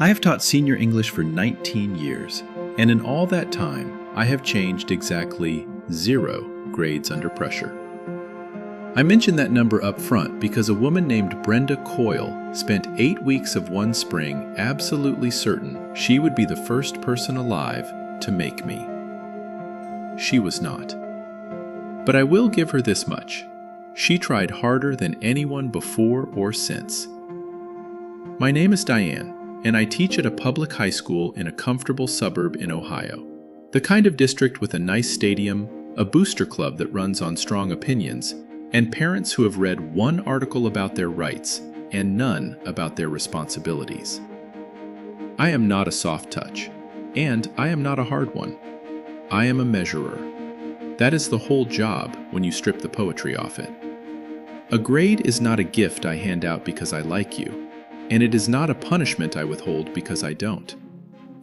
I have taught senior English for 19 years, and in all that time, I have changed exactly 0 grades under pressure. I mention that number up front because a woman named Brenda Coyle spent 8 weeks of one spring absolutely certain she would be the first person alive to make me. She was not. But I will give her this much. She tried harder than anyone before or since. My name is Diane, and I teach at a public high school in a comfortable suburb in Ohio. The kind of district with a nice stadium, a booster club that runs on strong opinions, and parents who have read one article about their rights and none about their responsibilities. I am not a soft touch, and I am not a hard one. I am a measurer. That is the whole job when you strip the poetry off it. A grade is not a gift I hand out because I like you, and it is not a punishment I withhold because I don't.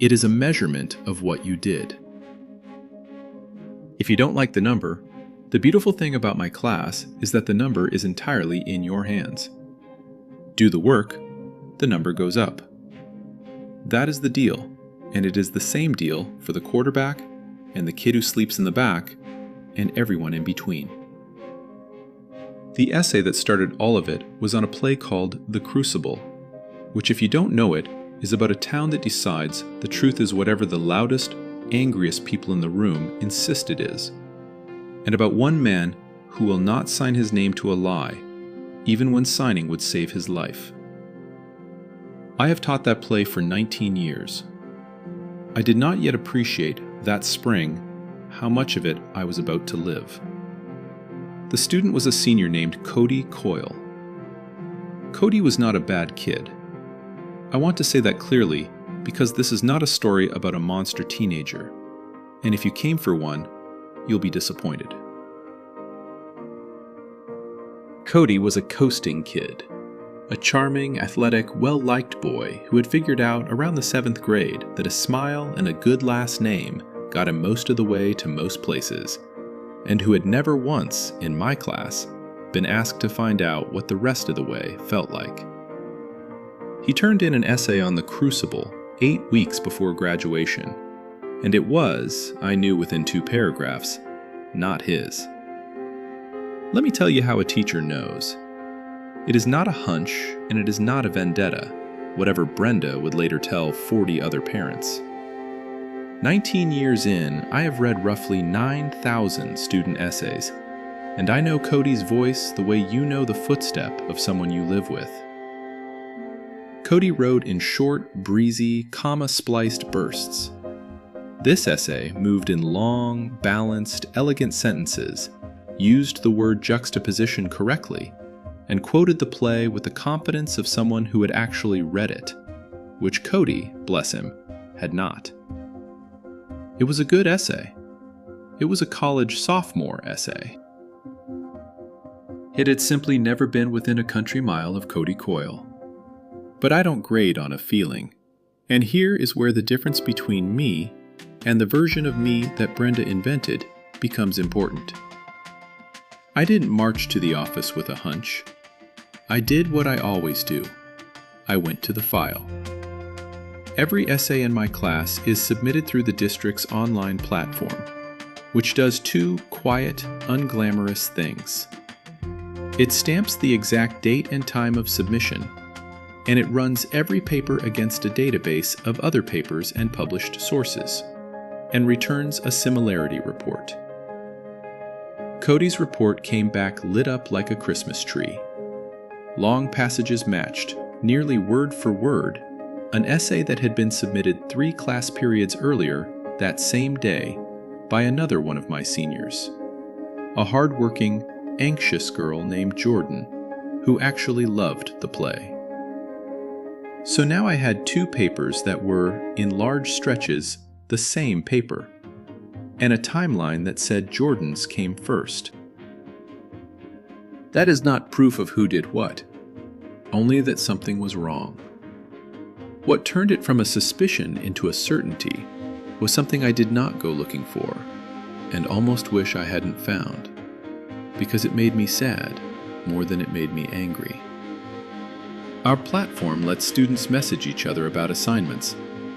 It is a measurement of what you did. If you don't like the number, the beautiful thing about my class is that the number is entirely in your hands. Do the work, the number goes up. That is the deal, and it is the same deal for the quarterback and the kid who sleeps in the back and everyone in between. The essay that started all of it was on a play called The Crucible, which, if you don't know it, is about a town that decides the truth is whatever the loudest, angriest people in the room insist it is, and about one man who will not sign his name to a lie, even when signing would save his life. I have taught that play for 19 years. I did not yet appreciate that spring how much of it I was about to live. The student was a senior named Cody Coyle. Cody was not a bad kid. I want to say that clearly because this is not a story about a monster teenager, and if you came for one, you'll be disappointed. Cody was a coasting kid, a charming, athletic, well-liked boy who had figured out around the 7th grade that a smile and a good last name got him most of the way to most places, and who had never once, in my class, been asked to find out what the rest of the way felt like. He turned in an essay on the Crucible 8 weeks before graduation, and it was, I knew within 2 paragraphs, not his. Let me tell you how a teacher knows. It is not a hunch, and it is not a vendetta, whatever Brenda would later tell 40 other parents. 19 years in, I have read roughly 9,000 student essays, and I know Cody's voice the way you know the footstep of someone you live with. Cody wrote in short, breezy, comma-spliced bursts. This essay moved in long, balanced, elegant sentences, used the word juxtaposition correctly, and quoted the play with the confidence of someone who had actually read it, which Cody, bless him, had not. It was a good essay. It was a college sophomore essay. It had simply never been within a country mile of Cody Coyle. But I don't grade on a feeling, and here is where the difference between me and the version of me that Brenda invented becomes important. I didn't march to the office with a hunch. I did what I always do. I went to the file. Every essay in my class is submitted through the district's online platform, which does 2 quiet, unglamorous things. It stamps the exact date and time of submission, and it runs every paper against a database of other papers and published sources, and returns a similarity report. Cody's report came back lit up like a Christmas tree. Long passages matched, nearly word for word, an essay that had been submitted 3 class periods earlier that same day by another one of my seniors, a hard-working, anxious girl named Jordan, who actually loved the play. So now I had 2 papers that were, in large stretches, the same paper, and a timeline that said Jordan's came first. That is not proof of who did what, only that something was wrong. What turned it from a suspicion into a certainty was something I did not go looking for, and almost wish I hadn't found, because it made me sad more than it made me angry. Our platform lets students message each other about assignments,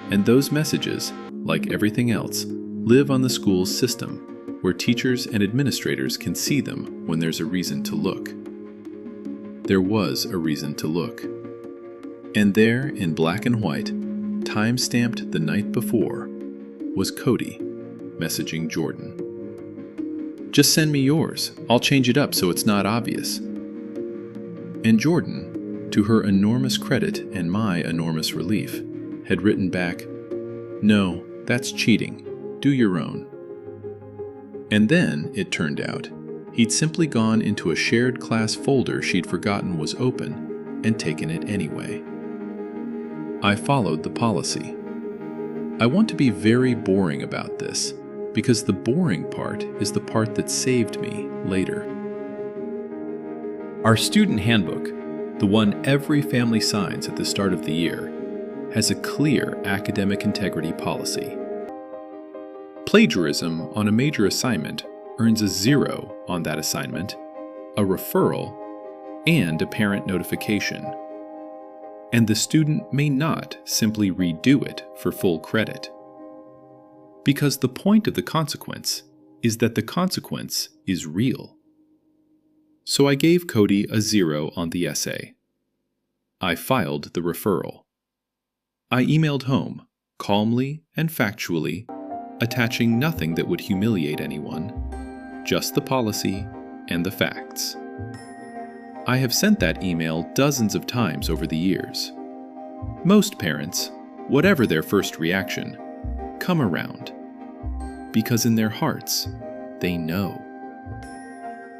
and those messages, like everything else, live on the school's system, where teachers and administrators can see them when there's a reason to look. There was a reason to look. And there, in black and white, time-stamped the night before, was Cody messaging Jordan. "Just send me yours. I'll change it up so it's not obvious." And Jordan, to her enormous credit and my enormous relief, had written back, "No, that's cheating. Do your own." And then, it turned out, he'd simply gone into a shared class folder she'd forgotten was open and taken it anyway. I followed the policy. I want to be very boring about this, because the boring part is the part that saved me later. Our student handbook, the one every family signs at the start of the year, has a clear academic integrity policy. Plagiarism on a major assignment earns a 0 on that assignment, a referral, and a parent notification. And the student may not simply redo it for full credit. Because the point of the consequence is that the consequence is real. So I gave Cody a 0 on the essay. I filed the referral. I emailed home, calmly and factually, attaching nothing that would humiliate anyone, just the policy and the facts. I have sent that email dozens of times over the years. Most parents, whatever their first reaction, come around, because in their hearts, they know.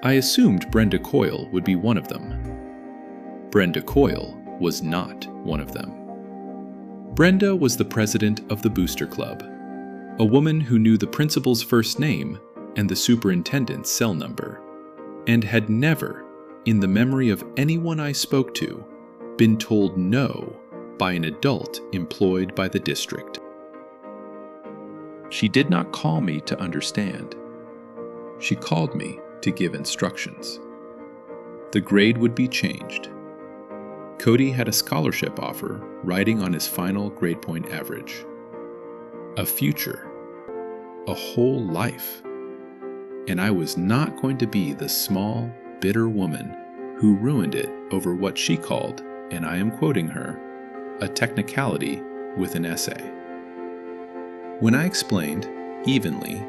I assumed Brenda Coyle would be one of them. Brenda Coyle was not one of them. Brenda was the president of the Booster Club, a woman who knew the principal's first name and the superintendent's cell number, and had never, in the memory of anyone I spoke to, been told no by an adult employed by the district. She did not call me to understand. She called me to give instructions. The grade would be changed. Cody had a scholarship offer riding on his final grade point average. A future. A whole life. And I was not going to be the small, bitter woman who ruined it over what she called, and I am quoting her, a technicality with an essay. When I explained, evenly,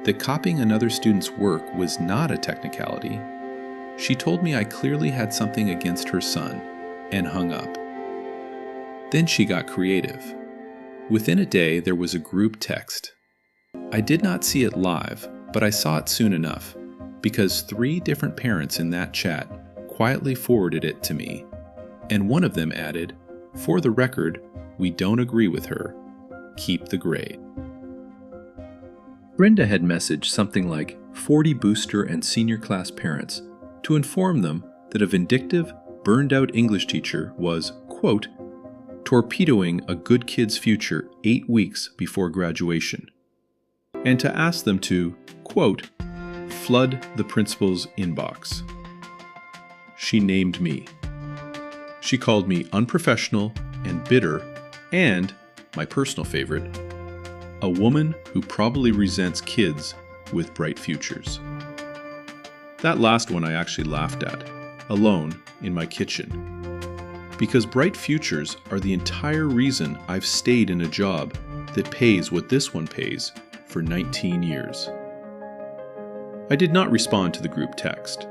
that copying another student's work was not a technicality, she told me I clearly had something against her son, and hung up. Then she got creative. Within a day, there was a group text. I did not see it live, but I saw it soon enough, because 3 different parents in that chat quietly forwarded it to me, and one of them added, "For the record, we don't agree with her. Keep the grade." Brenda had messaged something like 40 booster and senior class parents to inform them that a vindictive, burned-out English teacher was, quote, torpedoing a good kid's future 8 weeks before graduation, and to ask them to, quote, flood the principal's inbox. She named me. She called me unprofessional and bitter and, my personal favorite, a woman who probably resents kids with bright futures. That last one I actually laughed at, alone in my kitchen. Because bright futures are the entire reason I've stayed in a job that pays what this one pays for 19 years. I did not respond to the group text.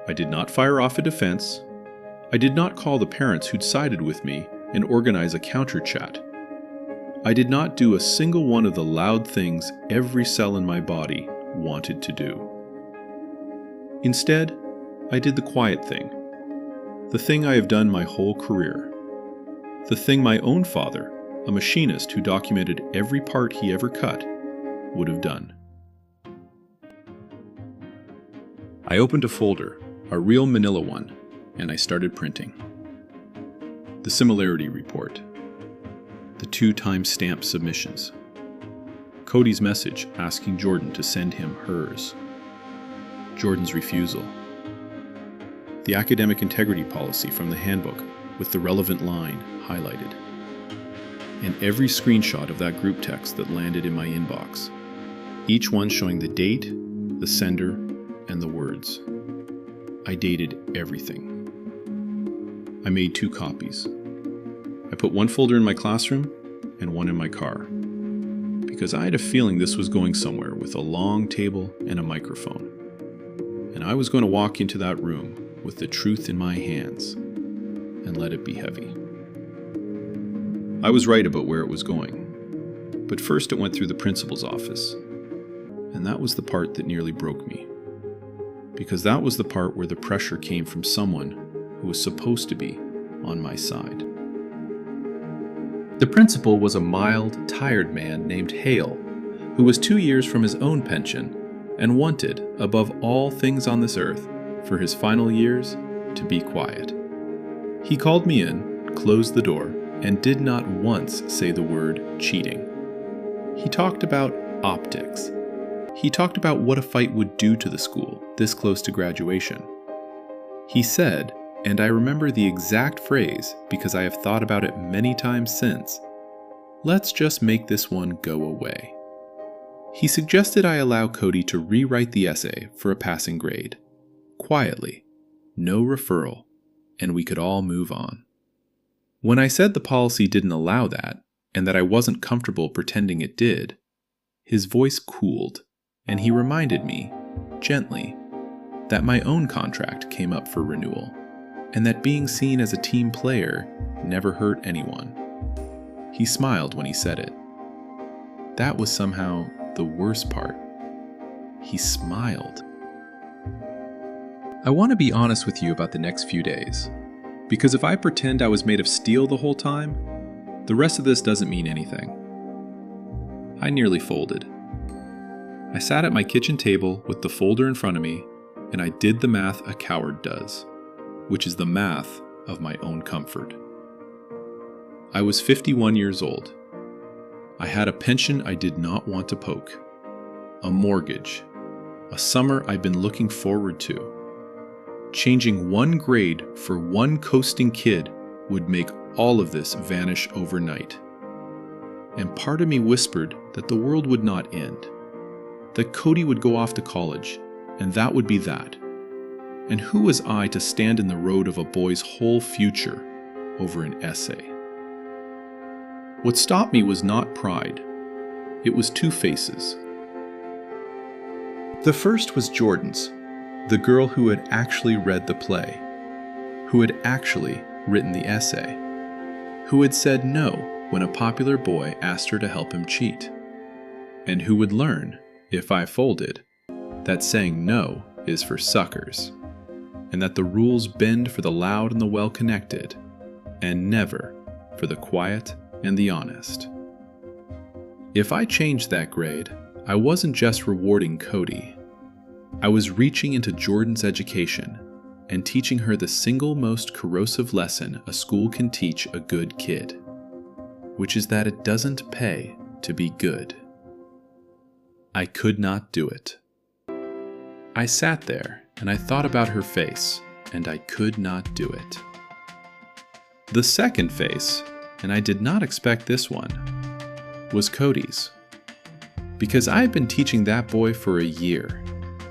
I did not fire off a defense. I did not call the parents who'd sided with me and organize a counter chat. I did not do a single one of the loud things every cell in my body wanted to do. Instead, I did the quiet thing. The thing I have done my whole career. The thing my own father, a machinist who documented every part he ever cut, would have done. I opened a folder, a real manila one, and I started printing. The similarity report. The 2 time-stamped submissions. Cody's message asking Jordan to send him hers. Jordan's refusal. The academic integrity policy from the handbook with the relevant line highlighted. And every screenshot of that group text that landed in my inbox, each one showing the date, the sender, and the words. I dated everything. I made 2 copies. I put one folder in my classroom and one in my car, because I had a feeling this was going somewhere with a long table and a microphone. And I was going to walk into that room with the truth in my hands and let it be heavy. I was right about where it was going, but first it went through the principal's office, and that was the part that nearly broke me, because that was the part where the pressure came from someone who was supposed to be on my side. The principal was a mild, tired man named Hale, who was 2 years from his own pension and wanted, above all things on this earth, for his final years to be quiet. He called me in, closed the door, and did not once say the word cheating. He talked about optics. He talked about what a fight would do to the school this close to graduation. He said, and I remember the exact phrase because I have thought about it many times since, "Let's just make this one go away." He suggested I allow Cody to rewrite the essay for a passing grade. Quietly, no referral, and we could all move on. When I said the policy didn't allow that, and that I wasn't comfortable pretending it did, his voice cooled, and he reminded me, gently, that my own contract came up for renewal, and that being seen as a team player never hurt anyone. He smiled when he said it. That was somehow the worst part. He smiled. I want to be honest with you about the next few days, because if I pretend I was made of steel the whole time, the rest of this doesn't mean anything. I nearly folded. I sat at my kitchen table with the folder in front of me, and I did the math a coward does, which is the math of my own comfort. I was 51 years old. I had a pension I did not want to poke, a mortgage, a summer I'd been looking forward to. Changing one grade for one coasting kid would make all of this vanish overnight. And part of me whispered that the world would not end, that Cody would go off to college, and that would be that. And who was I to stand in the road of a boy's whole future over an essay? What stopped me was not pride. It was 2 faces. The first was Jordan's, the girl who had actually read the play, who had actually written the essay, who had said no when a popular boy asked her to help him cheat, and who would learn, if I folded, that saying no is for suckers, and that the rules bend for the loud and the well-connected, and never for the quiet and the honest. If I changed that grade, I wasn't just rewarding Cody. I was reaching into Jordan's education and teaching her the single most corrosive lesson a school can teach a good kid, which is that it doesn't pay to be good. I could not do it. I sat there and I thought about her face, and I could not do it. The second face, and I did not expect this one, was Cody's. Because I had been teaching that boy for a year,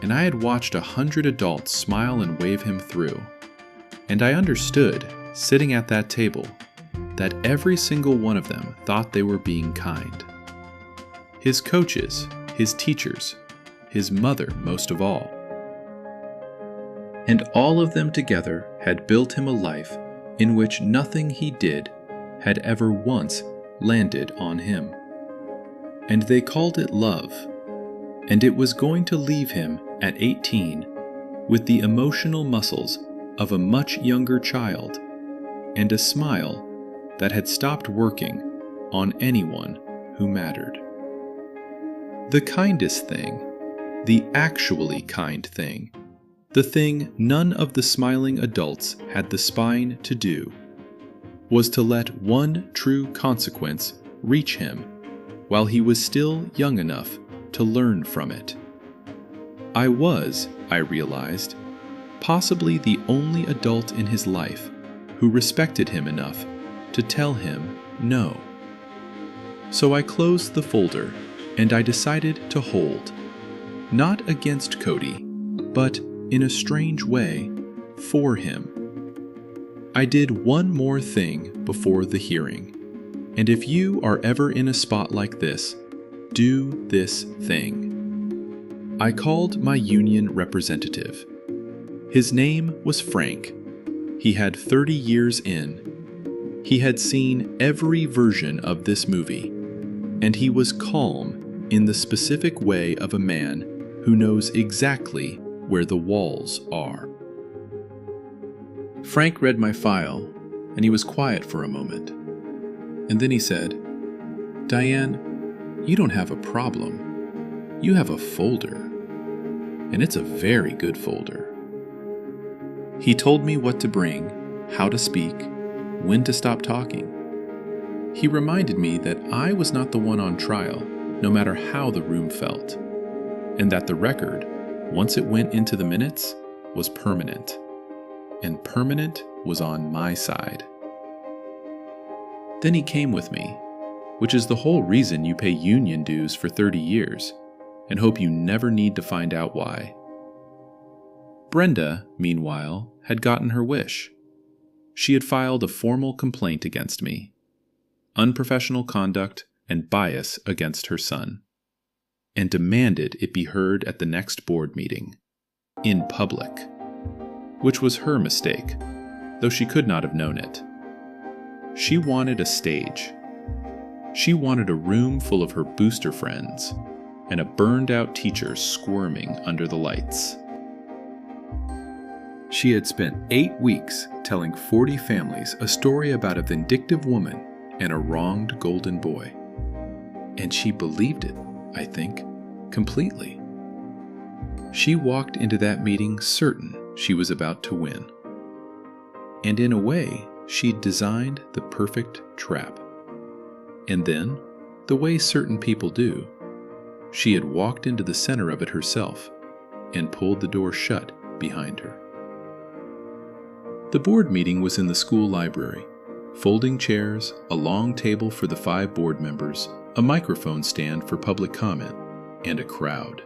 and I had watched 100 adults smile and wave him through. And I understood, sitting at that table, that every single one of them thought they were being kind. His coaches, his teachers, his mother most of all. And all of them together had built him a life in which nothing he did had ever once landed on him. And they called it love, and it was going to leave him at 18 with the emotional muscles of a much younger child and a smile that had stopped working on anyone who mattered. The kindest thing, the actually kind thing, the thing none of the smiling adults had the spine to do, was to let one true consequence reach him while he was still young enough to learn from it. I was, I realized, possibly the only adult in his life who respected him enough to tell him no. So I closed the folder and I decided to hold, not against Cody, but in a strange way, for him. I did one more thing before the hearing, and if you are ever in a spot like this, do this thing. I called my union representative. His name was Frank. He had 30 years in. He had seen every version of this movie, and he was calm in the specific way of a man who knows exactly where the walls are. Frank read my file, and he was quiet for a moment. And then he said, "Diane, you don't have a problem. You have a folder, and it's a very good folder." He told me what to bring, how to speak, when to stop talking. He reminded me that I was not the one on trial, no matter how the room felt, and that the record, once it went into the minutes, was permanent. And permanent was on my side. Then he came with me, which is the whole reason you pay union dues for 30 years, and hope you never need to find out why. Brenda, meanwhile, had gotten her wish. She had filed a formal complaint against me, unprofessional conduct and bias against her son, and demanded it be heard at the next board meeting, in public, which was her mistake, though she could not have known it. She wanted a stage. She wanted a room full of her booster friends and a burned-out teacher squirming under the lights. She had spent 8 weeks telling 40 families a story about a vindictive woman and a wronged golden boy. And she believed it, I think, completely. She walked into that meeting certain she was about to win. And in a way, she'd designed the perfect trap. And then, the way certain people do, she had walked into the center of it herself and pulled the door shut behind her. The board meeting was in the school library. Folding chairs, a long table for the 5 board members, a microphone stand for public comment, and a crowd.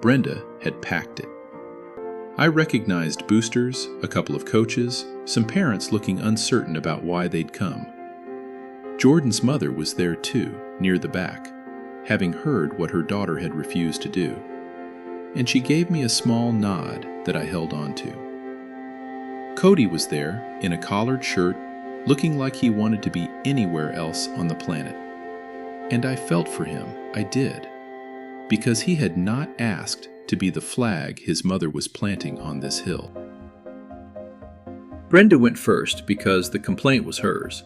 Brenda had packed it. I recognized boosters, a couple of coaches, some parents looking uncertain about why they'd come. Jordan's mother was there too, near the back, having heard what her daughter had refused to do, and she gave me a small nod that I held on to. Cody was there, in a collared shirt, looking like he wanted to be anywhere else on the planet. And I felt for him, I did, because he had not asked to be the flag his mother was planting on this hill. Brenda went first because the complaint was hers.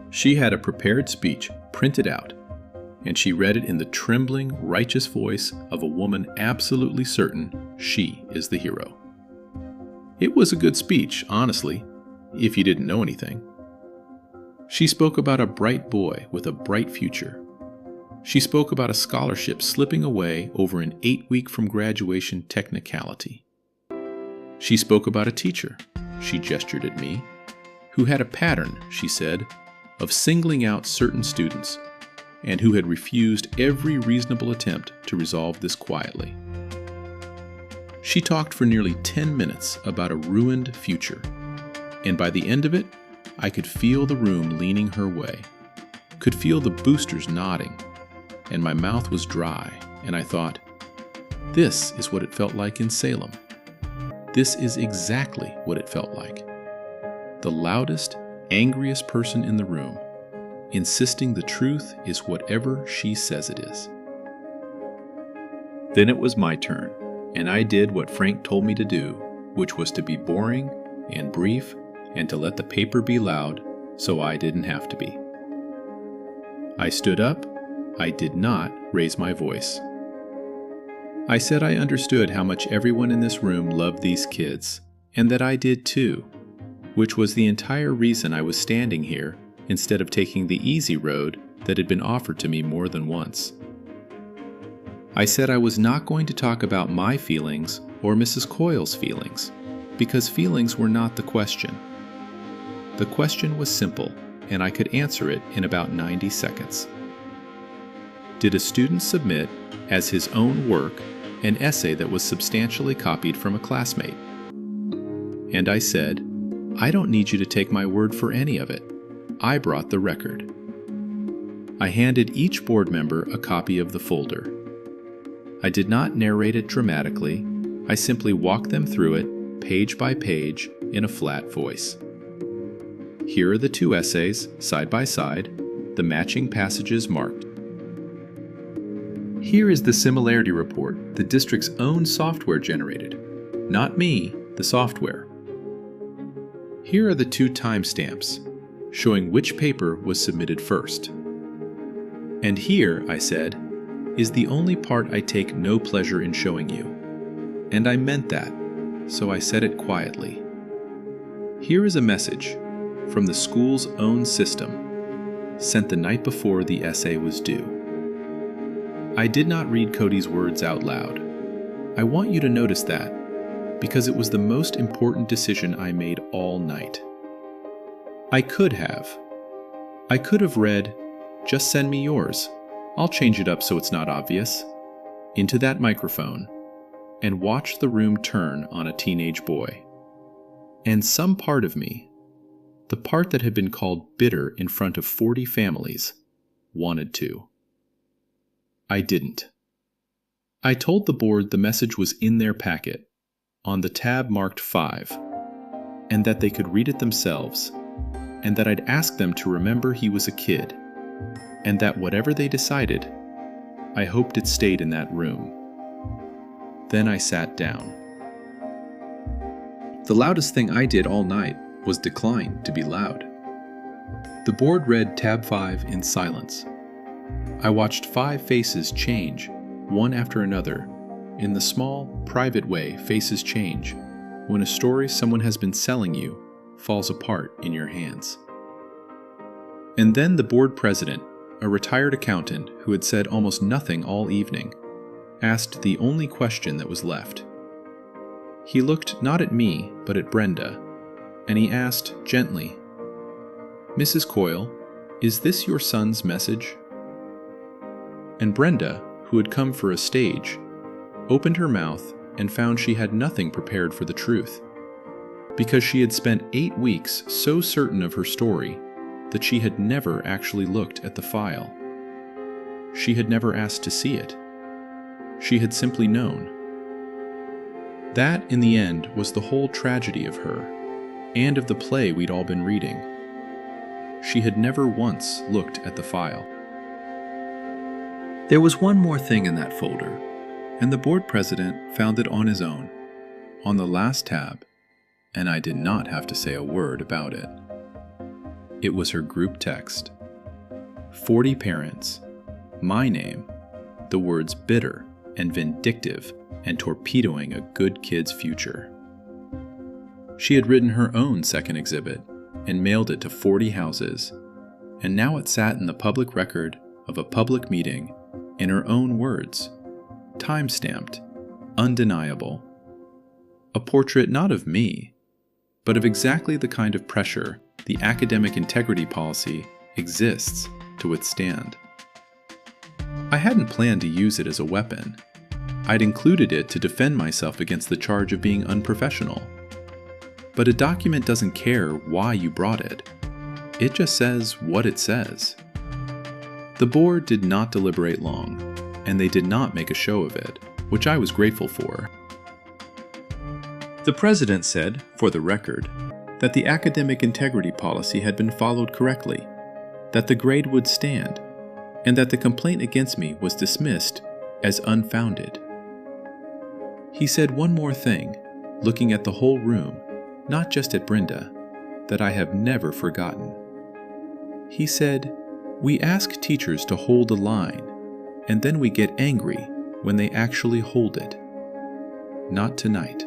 She had a prepared speech printed out, and she read it in the trembling, righteous voice of a woman absolutely certain she is the hero. It was a good speech, honestly, if you didn't know anything. She spoke about a bright boy with a bright future. She spoke about a scholarship slipping away over an 8-week from graduation technicality. She spoke about a teacher, she gestured at me, who had a pattern, she said, of singling out certain students, and who had refused every reasonable attempt to resolve this quietly. She talked for nearly 10 minutes about a ruined future, and by the end of it, I could feel the room leaning her way, could feel the boosters nodding, and my mouth was dry, and I thought, this is what it felt like in Salem. This is exactly what it felt like. The loudest, angriest person in the room, insisting the truth is whatever she says it is. Then it was my turn, and I did what Frank told me to do, which was to be boring and brief and to let the paper be loud so I didn't have to be. I stood up. I did not raise my voice. I said I understood how much everyone in this room loved these kids, and that I did too, which was the entire reason I was standing here instead of taking the easy road that had been offered to me more than once. I said I was not going to talk about my feelings or Mrs. Coyle's feelings, because feelings were not the question. The question was simple, and I could answer it in about 90 seconds. Did a student submit, as his own work, an essay that was substantially copied from a classmate? And I said, I don't need you to take my word for any of it. I brought the record. I handed each board member a copy of the folder. I did not narrate it dramatically. I simply walked them through it, page by page, in a flat voice. Here are the two essays, side by side, the matching passages marked. Here is the similarity report the district's own software generated. Not me, the software. Here are the two timestamps, showing which paper was submitted first. And here, I said, is the only part I take no pleasure in showing you. And I meant that, so I said it quietly. Here is a message from the school's own system, sent the night before the essay was due. I did not read Cody's words out loud. I want you to notice that, because it was the most important decision I made all night. I could have read, "Just send me yours. I'll change it up so it's not obvious," into that microphone, and watch the room turn on a teenage boy. And some part of me, the part that had been called bitter in front of 40 families, wanted to. I didn't. I told the board the message was in their packet, on the tab marked 5, and that they could read it themselves, and that I'd ask them to remember he was a kid, and that whatever they decided, I hoped it stayed in that room. Then I sat down. The loudest thing I did all night was decline to be loud. The board read tab 5 in silence. I watched 5 faces change, one after another, in the small, private way faces change when a story someone has been selling you falls apart in your hands. And then the board president, a retired accountant who had said almost nothing all evening, asked the only question that was left. He looked not at me, but at Brenda, and he asked gently, "Mrs. Coyle, is this your son's message?" And Brenda, who had come for a stage, opened her mouth and found she had nothing prepared for the truth, because she had spent 8 weeks so certain of her story that she had never actually looked at the file. She had never asked to see it. She had simply known. That, in the end, was the whole tragedy of her, and of the play we'd all been reading. She had never once looked at the file. There was one more thing in that folder, and the board president found it on his own, on the last tab, and I did not have to say a word about it. It was her group text. 40 parents, my name, the words bitter and vindictive and torpedoing a good kid's future. She had written her own second exhibit and mailed it to 40 houses, and now it sat in the public record of a public meeting in her own words, time-stamped, undeniable. A portrait not of me, but of exactly the kind of pressure the academic integrity policy exists to withstand. I hadn't planned to use it as a weapon. I'd included it to defend myself against the charge of being unprofessional. But a document doesn't care why you brought it. It just says what it says. The board did not deliberate long, and they did not make a show of it, which I was grateful for. The president said, for the record, that the academic integrity policy had been followed correctly, that the grade would stand, and that the complaint against me was dismissed as unfounded. He said one more thing, looking at the whole room, not just at Brenda, that I have never forgotten. He said, "We ask teachers to hold a line, and then we get angry when they actually hold it. Not tonight."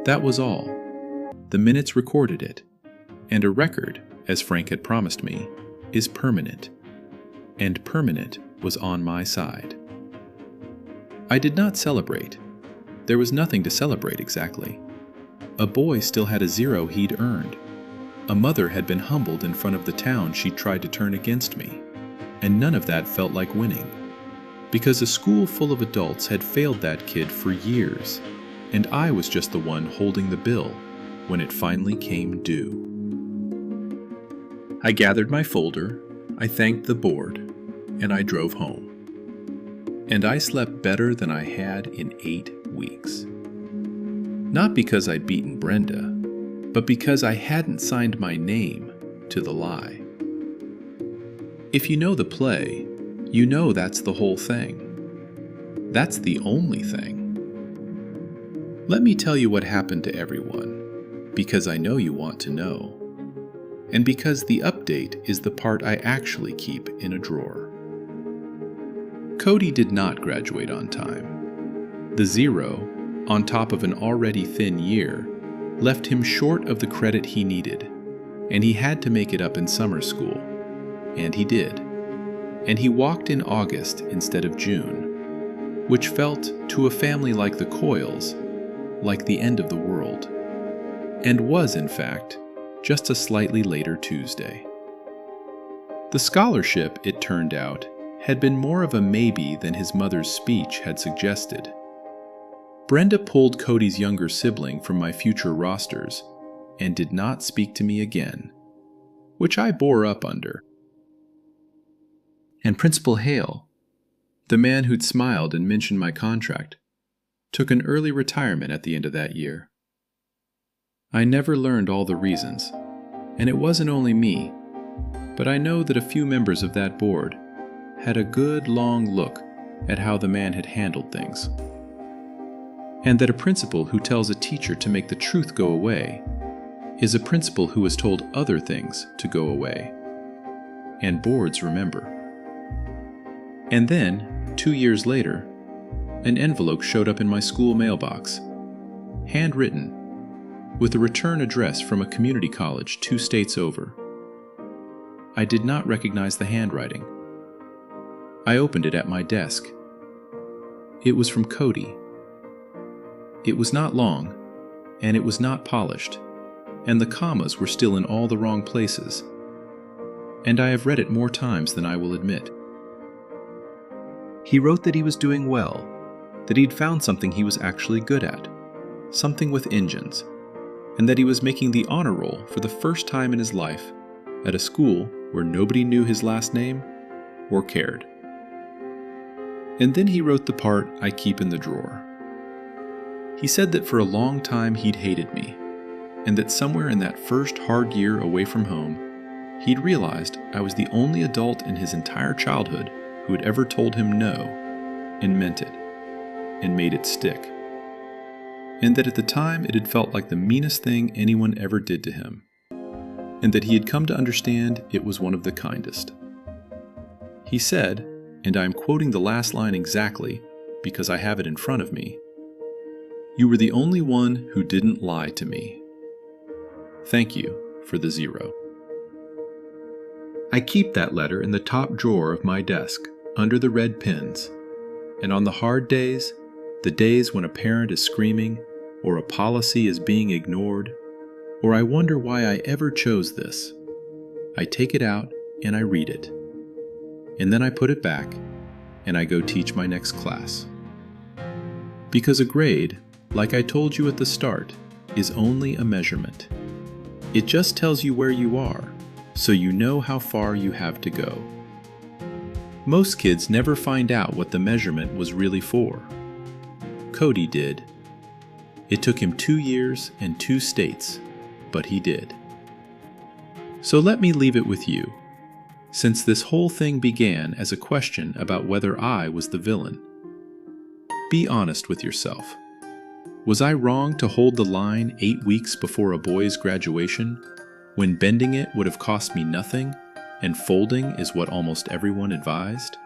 That was all. The minutes recorded it, and a record, as Frank had promised me, is permanent, and permanent was on my side. I did not celebrate. There was nothing to celebrate exactly. A boy still had a 0 he'd earned, A mother had been humbled in front of the town she'd tried to turn against me, and none of that felt like winning, because a school full of adults had failed that kid for years, and I was just the one holding the bill when it finally came due. I gathered my folder, I thanked the board, and I drove home. And I slept better than I had in 8 weeks. Not because I'd beaten Brenda, but because I hadn't signed my name to the lie. If you know the play, you know that's the whole thing. That's the only thing. Let me tell you what happened to everyone, because I know you want to know, and because the update is the part I actually keep in a drawer. Cody did not graduate on time. The 0, on top of an already thin year, left him short of the credit he needed, and he had to make it up in summer school. And he did. And he walked in August instead of June, which felt, to a family like the Coyles, like the end of the world, and was, in fact, just a slightly later Tuesday. The scholarship, it turned out, had been more of a maybe than his mother's speech had suggested. Brenda pulled Cody's younger sibling from my future rosters and did not speak to me again, which I bore up under. And Principal Hale, the man who'd smiled and mentioned my contract, took an early retirement at the end of that year. I never learned all the reasons, and it wasn't only me, but I know that a few members of that board had a good long look at how the man had handled things, and that a principal who tells a teacher to make the truth go away is a principal who has told other things to go away, and boards remember. And then, 2 years later, an envelope showed up in my school mailbox, handwritten, with a return address from a community college 2 states over. I did not recognize the handwriting. I opened it at my desk. It was from Cody. It was not long, and it was not polished, and the commas were still in all the wrong places, and I have read it more times than I will admit. He wrote that he was doing well, that he'd found something he was actually good at, something with engines, and that he was making the honor roll for the first time in his life at a school where nobody knew his last name or cared. And then he wrote the part I keep in the drawer. He said that for a long time he'd hated me, and that somewhere in that first hard year away from home, he'd realized I was the only adult in his entire childhood who had ever told him no, and meant it, and made it stick. And that at the time it had felt like the meanest thing anyone ever did to him, and that he had come to understand it was one of the kindest. He said, and I am quoting the last line exactly because I have it in front of me, "You were the only one who didn't lie to me. Thank you for the 0." I keep that letter in the top drawer of my desk, under the red pins, and on the hard days, the days when a parent is screaming, or a policy is being ignored, or I wonder why I ever chose this, I take it out and I read it. And then I put it back, and I go teach my next class. Because a grade, like I told you at the start, is only a measurement. It just tells you where you are, so you know how far you have to go. Most kids never find out what the measurement was really for. Cody did. It took him 2 years and 2 states, but he did. So let me leave it with you, since this whole thing began as a question about whether I was the villain. Be honest with yourself. Was I wrong to hold the line 8 weeks before a boy's graduation, when bending it would have cost me nothing, and folding is what almost everyone advised?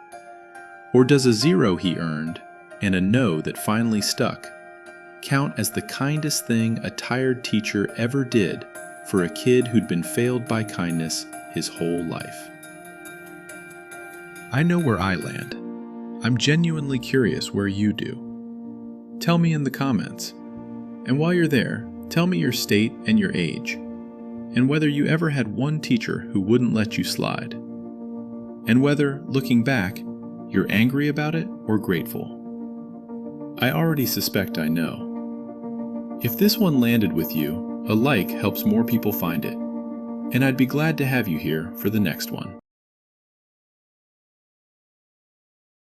Or does a 0 he earned, and a no that finally stuck, count as the kindest thing a tired teacher ever did for a kid who'd been failed by kindness his whole life? I know where I land. I'm genuinely curious where you do. Tell me in the comments. And while you're there, tell me your state and your age. and whether you ever had one teacher who wouldn't let you slide. And whether, looking back, you're angry about it or grateful. I already suspect I know. If this one landed with you, a like helps more people find it, and I'd be glad to have you here for the next one.